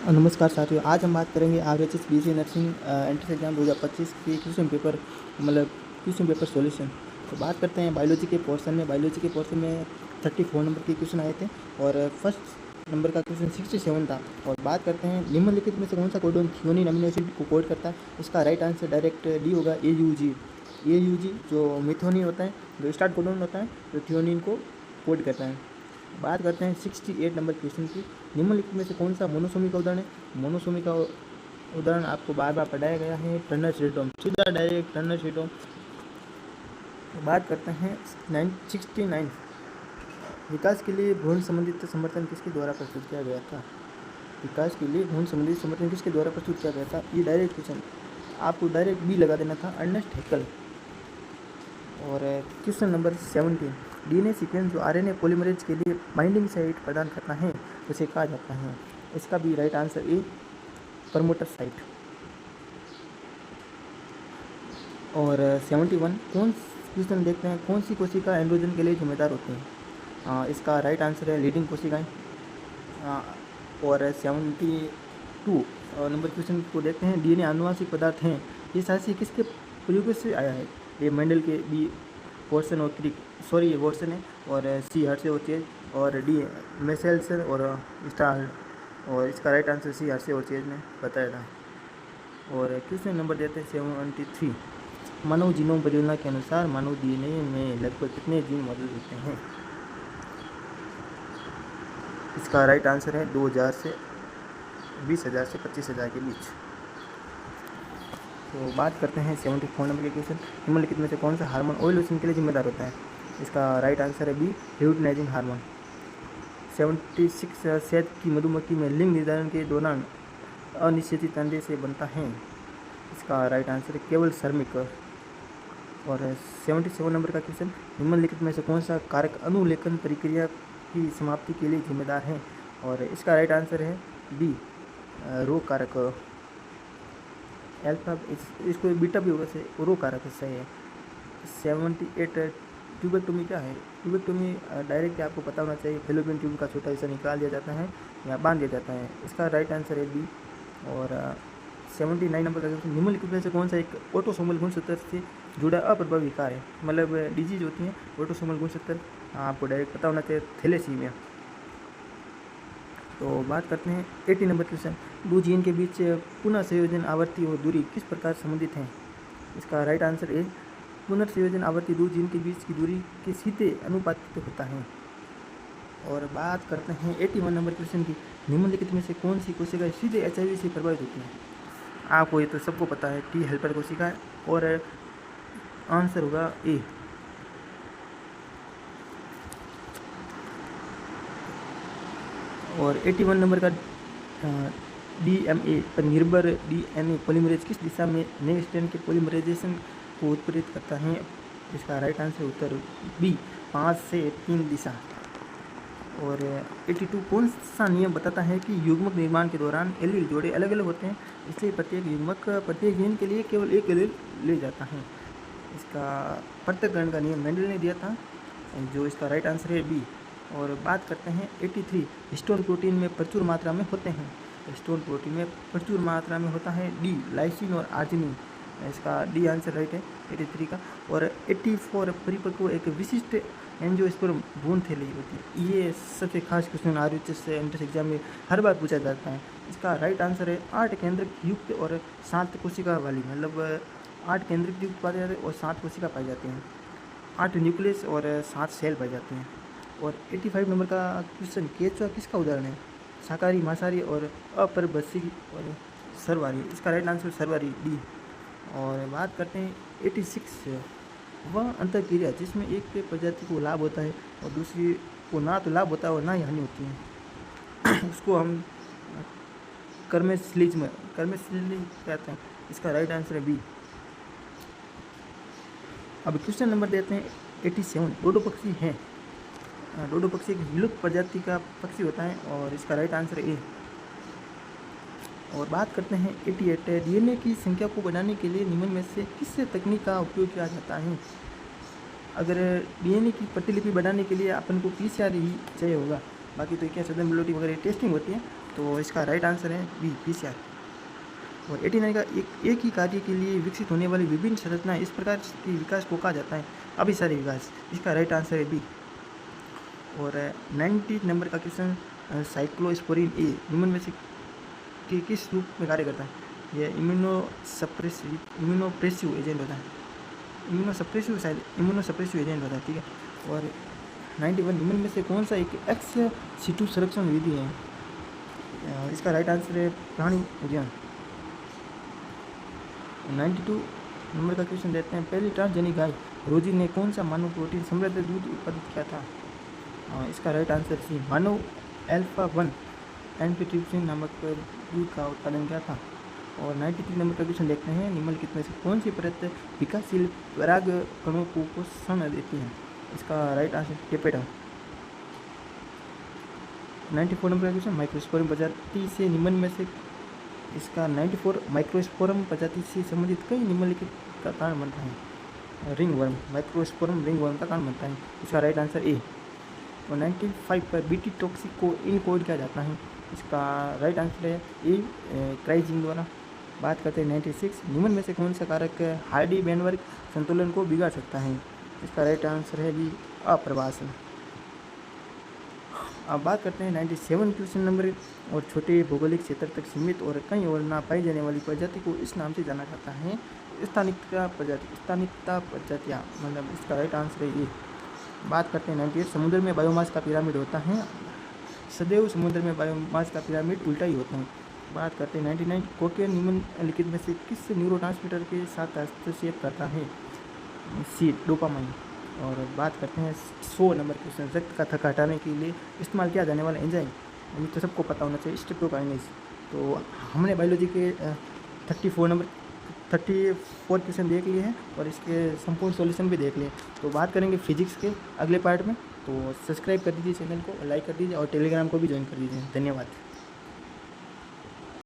नमस्कार साथियों, आज हम बात करेंगे RHS BSc nursing entrance exam 2025 के क्वेश्चन पेपर सॉल्यूशन। तो बात करते हैं बायोलॉजी के पोर्शन में 34 नंबर के क्वेश्चन आए थे और फर्स्ट नंबर का क्वेश्चन 67 था। और बात करते हैं निम्नलिखित में से कौन सा कोडोन थियोनिन अमीनो एसिड को कोड करता है। इसका राइट आंसर डायरेक्ट डी होगा, AUG जो मिथोनिन होता है, जो स्टार्ट कोडोन होता है, जो थियोनिन को कोड करता है। बात करते हैं 68 नंबर क्वेश्चन की। निम्नलिखित में से कौन सा मोनोसोमी का उदाहरण है। मोनोसोमी का उदाहरण आपको बार बार पढ़ाया गया है, टर्नर सिंड्रोम, सीधा डायरेक्ट टर्नर सिंड्रोम। बात करते हैं 69, विकास के लिए भ्रूण संबंधित समर्थन किसके द्वारा प्रस्तुत किया गया था। विकास के लिए भ्रूण संबंधित समर्थन किसके द्वारा प्रस्तुत किया गया था। ये डायरेक्ट क्वेश्चन आपको डायरेक्ट बी लगा देना था, अर्नेस्ट हैक्ल। और क्वेश्चन नंबर 17, डीएनए सीक्वेंस जो आरएनए पॉलीमरेज के लिए बाइंडिंग साइट प्रदान करता है उसे कहा जाता है। इसका भी right answer A, promoter site. और 71, कौन क्वेश्चन देखते हैं, कौन सी कोशिका एंड्रोजन के लिए जिम्मेदार होती है। इसका राइट आंसर है लीडिंग कोशिकाएं। और 72 नंबर क्वेश्चन को देखते हैं, डीएनए आनुवांशिक पदार्थ हैं, ये साहसी किसके प्रयोग से आया है। ये मेंडल के, बी वॉटसन और क्रिक, सॉरी ये वॉटसन है, और सी हर्शे और चेज, और डी मेसेल्सन और स्टार। और इसका राइट आंसर सी हर्शे और चेज ने बताया था। और क्वेश्चन नंबर देते हैं 73, मानव जीनोम परियोजना के अनुसार मानव डीएनए में लगभग कितने जीन मौजूद होते हैं। इसका राइट आंसर है 2000 से 20,000 से 25,000 के बीच। तो बात करते हैं 74 नंबर के क्वेश्चन, निम्नलिखित में से कौन सा हार्मोन ओव्यूलेशन के लिए जिम्मेदार होता है। इसका राइट आंसर है बी, ल्यूटिनाइजिंग हार्मोन। 76, शहद की मधुमक्खी में लिंग निर्धारण के दौरान अनिश्चित अंडे से बनता है। इसका राइट आंसर है केवल श्रमिक। और 77 नंबर का क्वेश्चन, निम्नलिखित में से कौन सा कारक अनुलेखन प्रक्रिया की समाप्ति के लिए जिम्मेदार है। और इसका राइट आंसर है बी, रो कारक। अल्फा, इसको बीटा भी होगा से रो कारक सही है। 78, ट्यूबेक्टोमी क्या है। ट्यूबेक्टोमी डायरेक्ट आपको पता होना चाहिए, फेलोपियन ट्यूब का छोटा हिस्सा निकाल दिया जाता है या बांध दिया जाता है। इसका राइट आंसर है बी। और 79 नंबर का क्वेश्चन, निम्नलिखित में से कौन सा एक ऑटोसोमल गुणसूत्र से जुड़ा अप्रभावी विकार है। मतलब डिजीज होती है ऑटोसोमल गुणसूत्र, आपको डायरेक्ट पता होना चाहिए, थैलेसीमिया। तो बात करते हैं 80 नंबर क्वेश्चन, दो जीन के बीच पुनः संयोजन आवृत्ति और दूरी किस प्रकार संबंधित हैं। इसका राइट आंसर ए, पुनर्संयोजन आवृत्ति दो जीन के बीच की दूरी के सीधे अनुपातिक होता है। और बात करते हैं 81 नंबर क्वेश्चन की, निम्नलिखित में से कौन सी कोशिका सीधे HIV से प्रभावित होती है। आपको ये तो सबको पता है, टी हेल्पर कोशिका। और आंसर होगा ए। और 81 नंबर का DMA पर निर्भर DNA पॉलीमरेज किस दिशा में नए स्ट्रेन के पॉलीमराइजेशन को उत्प्रेरित करता है। इसका राइट आंसर उत्तर बी, 5 से 3 दिशा। और 82, कौन सा नियम बताता है कि युग्मक निर्माण के दौरान एलील जोड़े अलग अलग होते हैं, इसलिए प्रत्येक युग्मक प्रत्येक जीन के लिए केवल एक एलील ले जाता है। इसका पृथक्करण का नियम मेंडल ने दिया था, जो इसका राइट आंसर है बी। और बात करते हैं 83, हिस्टोन प्रोटीन में प्रचुर मात्रा में होते हैं। हिस्टोन प्रोटीन में प्रचुर मात्रा में होता है डी, लाइसिन और आर्जिनिन। इसका डी आंसर राइट है 83 का। और 84, परिपक्व एक विशिष्ट एंजियोस्पर्म भ्रूण थैली होती है। ये सबसे खास क्वेश्चन आरएचएस एंट्रेंस एग्जाम में हर बार पूछा जाता है। इसका राइट आंसर है 8 केंद्रक युक्त और 7 कोशिका वाली, मतलब 8 केंद्रक युक्त पाए जाते हैं और 7 कोशिका पाई जाती हैं, 8 न्यूक्लियस और 7 सेल पाए जाते हैं। और 85 नंबर का क्वेश्चन, केचुआ किसका उदाहरण है। शाकाहारी, मांसाहारी और अपरभक्षी और सर्वहारी। इसका राइट आंसर सर्वहारी, डी। और बात करते हैं 86, वह अंतःक्रिया जिसमें एक प्रजाति को लाभ होता है और दूसरी को ना तो लाभ होता है और ना ही हानि होती है, उसको हम कर्मेस्लिज्म कहते हैं। इसका राइट आंसर है बी। अब क्वेश्चन नंबर देते हैं 87, डोडो पक्षी हैं। डोडो पक्षी एक विलुप्त प्रजाति का पक्षी होता है और इसका राइट आंसर ए। और बात करते हैं 88, डीएनए की संख्या को बढ़ाने के लिए निम्न में से किस तकनीक का उपयोग किया जाता है। अगर डीएनए की प्रतिलिपि बढ़ाने के लिए अपन को PCR ही चाहिए होगा, बाकी तो क्या सदन ब्लोटिंग वगैरह टेस्टिंग होती है, तो इसका राइट आंसर है बी PCR। और 89 का एक ही कार्य के लिए विकसित होने वाली विभिन्न संरचनाएं इस प्रकार के विकास को कहा जाता है अभिसारी विकास। इसका राइट आंसर है बी। और 90 नंबर का क्वेश्चन, साइक्लोस्पोरिन ए निम्न में से किस रूप में कार्य करता है? यह इम्यूनोप्रेसिव एजेंट होता है, इम्यूनोसप्रेसिव एजेंट होता है, ठीक है। और 91 निम्न में से कौन सा एक एक्स सिटू संरक्षण विधि है? इसका राइट आंसर है प्राणी उद्यान। 92 नंबर का क्वेश्चन देते हैं, पहली ट्रांसजेनिक गाय रोजी ने कौन सा मानव प्रोटीन समृद्ध दूध उत्पादित किया था? इसका राइट आंसर सी, मानव अल्फा-1 एंटीट्रिप्सिन नामक दूध का उत्पादन किया था। और 93 नंबर का क्वेश्चन देखते हैं, निम्नलिखित में से कौन सी परत विकासशील पराग कणों को पोषण देती है? इसका राइट आंसर टेपेटा। 94 नंबर का क्वेश्चन, माइक्रोस्पोरम प्रजाति से निम्न में से इसका 94 माइक्रोस्पोरम प्रजाति से संबंधित कई निम्नलिखित का कारण बनता है? रिंगवर्म, माइक्रोस्पोरम रिंगवर्म का कारण बनता है। इसका राइट आंसर ए। और 95 पर बीटी टॉक्सिक को इनकोड किया जाता है? इसका राइट आंसर है ए, क्राइजिंग द्वारा। बात करते हैं 96, निम्न में से कौन सा कारक हार्डी बेनवर्ग संतुलन को बिगाड़ सकता है? इसका राइट आंसर है बी, अप्रवासन। अब बात करते हैं 97 क्वेश्चन नंबर, और छोटे भौगोलिक क्षेत्र तक सीमित और कहीं और ना पाई जाने वाली प्रजाति को इस नाम से जाना जाता है? स्थानिकता प्रजातियाँ, मतलब इसका राइट आंसर है ये। बात करते हैं 98, समुद्र में बायोमास का पिरामिड होता है? सदैव समुद्र में बायोमास का पिरामिड उल्टा ही होता है। बात करते हैं 99, कोकेन निम्नलिखित में से किस न्यूरोट्रांसमीटर के साथ हस्तक्षेप करता है? सी, डोपामाइन। और बात करते हैं 100 नंबर क्वेश्चन, रक्त का थक्का हटाने के लिए इस्तेमाल किया जाने वाला एंजाइम, ये तो सबको पता होना चाहिए, स्ट्रेप्टोकाइनेज। तो हमने बायोलॉजी के 34 क्वेश्चन देख लिए हैं और इसके संपूर्ण सॉल्यूशन भी देख लिए। तो बात करेंगे फिजिक्स के अगले पार्ट में। तो सब्सक्राइब कर दीजिए चैनल को, लाइक कर दीजिए और टेलीग्राम को भी ज्वाइन कर दीजिए। धन्यवाद।